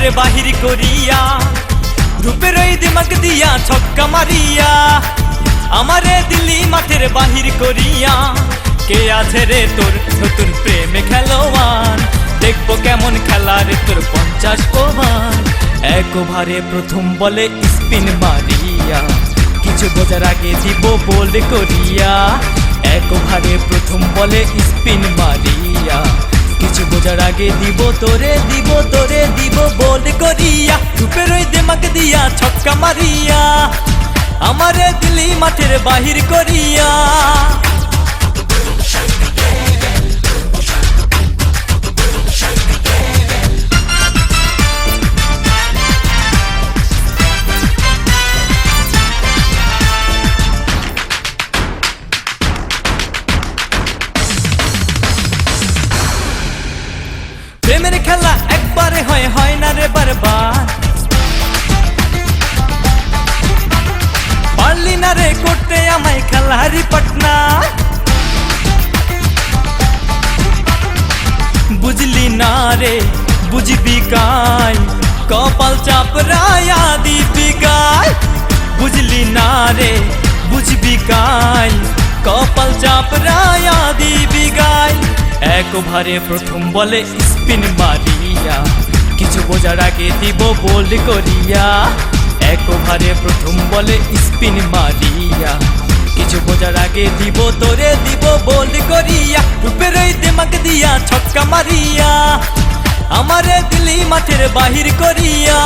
মাঠের বাহির করিয়া, রূপের ওই দিমাগ দিয়া ছক্কা মারিয়া, আমারে দিলি মাঠের বাহির করিয়া। কে আছে রে তোর নতুন প্রেমে খেলোয়াড়, দেখবো কেমন খেলা রে তোর 50 ওভার। এক ওভারে প্রথম বলে স্পিন মারিয়া, কিছু বোঝার আগে দিব বোল্ড করিয়া। এক ওভারে প্রথম বলে স্পিন মারিয়া, কিছু বোঝার আগে দিব তোরে দিব বোল্ড করিয়া। রূপের ওই দিমাগ দিয়া ছক্কা মারিয়া, আমারে দিলি মাঠের বাহির করিয়া। প্রেমের খেলা একবারে হয় না রে বারবার, পারলি না রে করতে আমায় খেলারি পাটনা। বুঝলি না রে বুঝবি কাই, কপাল চাপ রায়া দিবি গায়। বুঝলি না রে বুঝবি কাই, কপাল চাপ রায়া দিবি গায়। এক ওভারে প্রথম বলে স্পিন মারিয়া, কিছু বোঝার আগে দিব বোল্ড করিয়া। এক ওভারে প্রথম বলে স্পিন মারিয়া, কিছু বোঝার আগে দিব তোরে দিব বোল্ড করিয়া। রূপের ওই দিমাগ দিয়া ছক্কা মারিয়া, আমারে দিলি মাঠের বাহির করিয়া।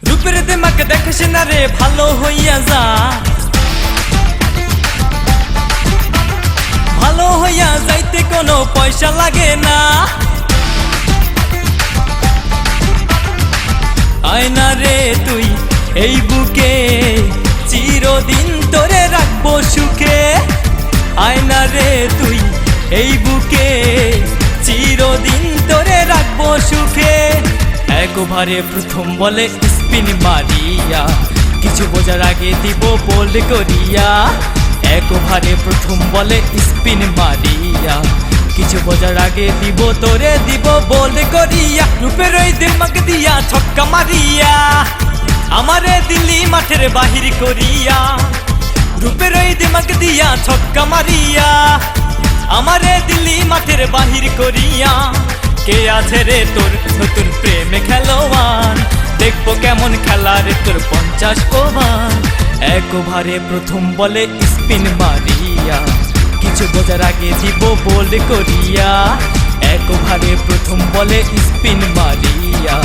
রূপের দিমাগ দেখিস না রে ভালো হইয়া যা, ভালো হইয়া যাইতে কোনো পয়সা লাগে না। আয়না রে তুই এই বুকে, চিরদিন তোরে রাখবো সুখে। আয়না রে তুই এই বুকে, চিরদিন তোরে রাখবো সুখে। এক ওভারে প্রথম বলে স্পিন মারিয়া, কিছু বোঝার আগে দিব বোল্ড করিয়া। এক ওভারে প্রথম বলে স্পিন মারিয়া, কিছু বোঝার আগে দিব তোরে দিব বোল্ড করিয়া। রূপের ওই দিমাগ দিয়া ছক্কা মারিয়া, আমারে দিলি মাঠের বাহির করিয়া। রূপের ওই দিমাগ দিয়া ছক্কা মারিয়া, আমারে দিলি মাঠের বাহির করিয়া। কে আছে রে তোর নতুন প্রেমে খেলোয়াড়, দেখবো কেমন খেলা রে তোর 50 ওভার। এক ওভারে প্রথম বলে স্পিন মারিয়া, কিছু বোঝার আগে দিব বোল্ড করিয়া। এক ওভারে প্রথম বলে স্পিন মারিয়া,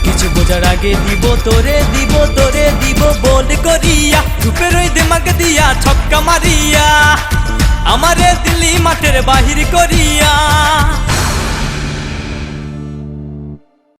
কিছু বোঝার আগে দিব তোরে দিব বোল্ড করিয়া। রূপের ওই দিমাগ দিয়া ছক্কা মারিয়া, আমারে দিলি মাঠের বাহির করিয়া।